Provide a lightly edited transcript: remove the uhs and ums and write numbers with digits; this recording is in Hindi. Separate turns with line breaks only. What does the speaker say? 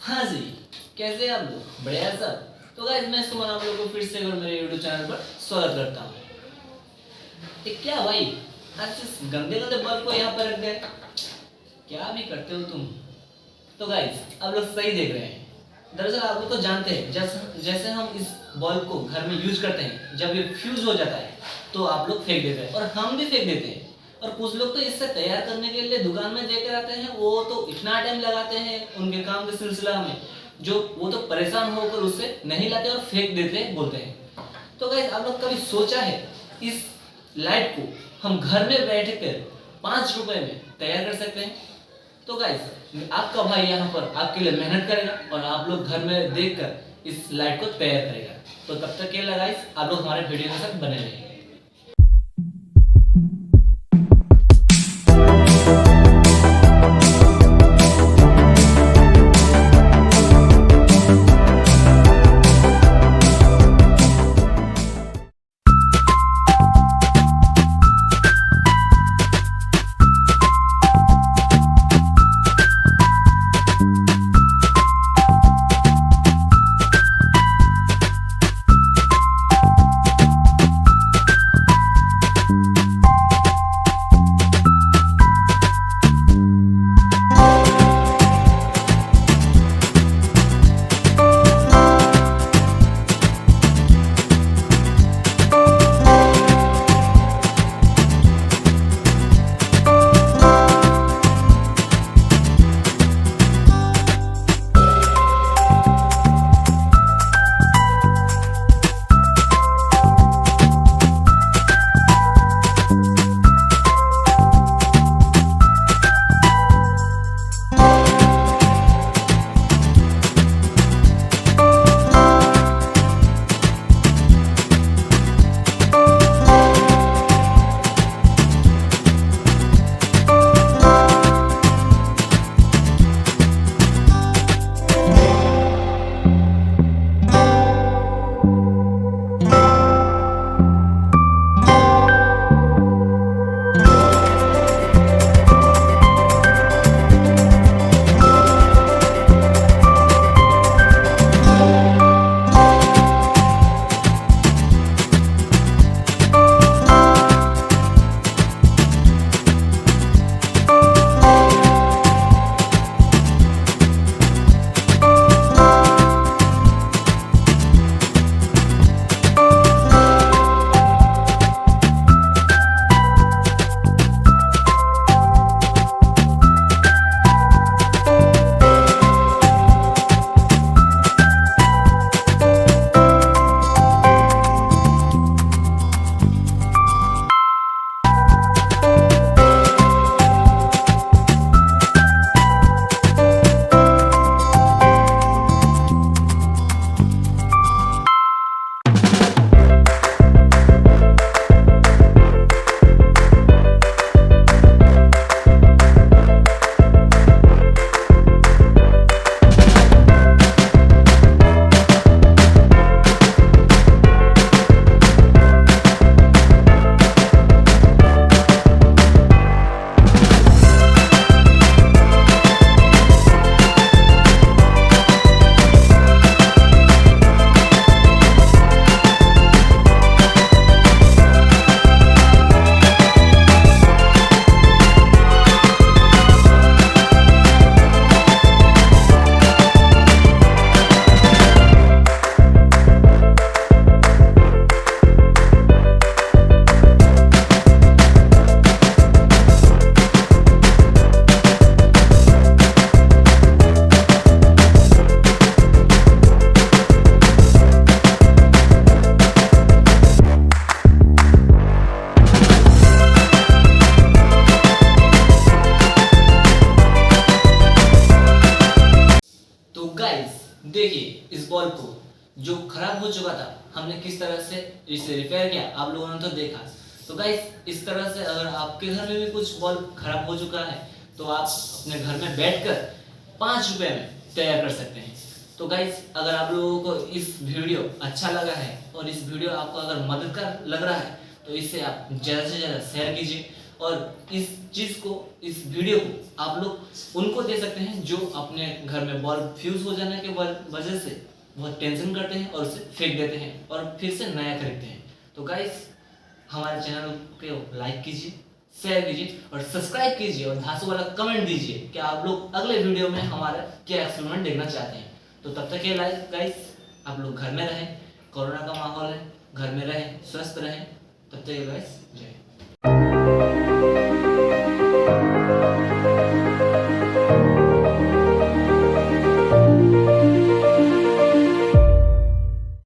हाँ जी, कैसे हैं आप लोग? बढ़िया सब। तो गाइस मैं सुमन आप लोगों को फिर से एक बार मेरे यूट्यूब चैनल पर स्वागत करता हूँ। ये क्या भाई, आज इस गंदे गंदे बल्ब को यहाँ पर रख दे, क्या भी करते हो तुम? तो गाइस आप लोग सही देख रहे हैं। दरअसल आप लोग तो जानते हैं, जैसे जैसे हम इस बल्ब को घर में यूज करते हैं, जब ये फ्यूज हो जाता है तो आप लोग फेंक देते हैं और हम भी फेंक देते हैं। और कुछ लोग तो इससे तैयार करने के लिए दुकान में देकर आते हैं, वो तो इतना टाइम लगाते हैं उनके काम के सिलसिला में, जो वो तो परेशान होकर उससे नहीं लाते और फेंक देते हैं, बोलते हैं। तो गाइस आप लोग कभी सोचा है इस लाइट को हम घर में बैठकर 5 रुपए में तैयार कर सकते हैं? तो गाइस आपका भाई यहाँ पर आपके लिए मेहनत करेगा और आप लोग घर में देखकर इस लाइट को तैयार करेगा। तो तब तक के लिए गाइस आप लोग हमारे वीडियो के साथ बने रहिए। देखिए इस बल्ब को जो खराब हो चुका था, हमने किस तरह से इसे रिपेयर किया, आप लोगों ने तो देखा। तो गाइस इस तरह से अगर आपके घर में भी कुछ बल्ब खराब हो चुका है तो आप अपने घर में बैठकर 5 रुपए में तैयार कर सकते हैं। तो गाइस अगर आप लोगों को इस वीडियो अच्छा लगा है और इस वीडियो आपको अगर मददगार लग रहा है तो इसे आप ज़्यादा से ज़्यादा शेयर कीजिए और इस चीज़ को, इस वीडियो को आप लोग उनको दे सकते हैं जो अपने घर में बल्ब फ्यूज हो जाने के वजह से बहुत टेंशन करते हैं और उसे फेंक देते हैं और फिर से नया खरीदते हैं। तो गाइस हमारे चैनल को लाइक कीजिए, शेयर कीजिए और सब्सक्राइब कीजिए और धांसू वाला कमेंट दीजिए कि आप लोग अगले वीडियो में हमारा क्या एक्सपेरिमेंट देखना चाहते हैं। तो तब तक के लाइक गाइस, आप लोग घर में रहें, कोरोना का माहौल है, घर में रहें, स्वस्थ रहें। तब तक गाइस जय।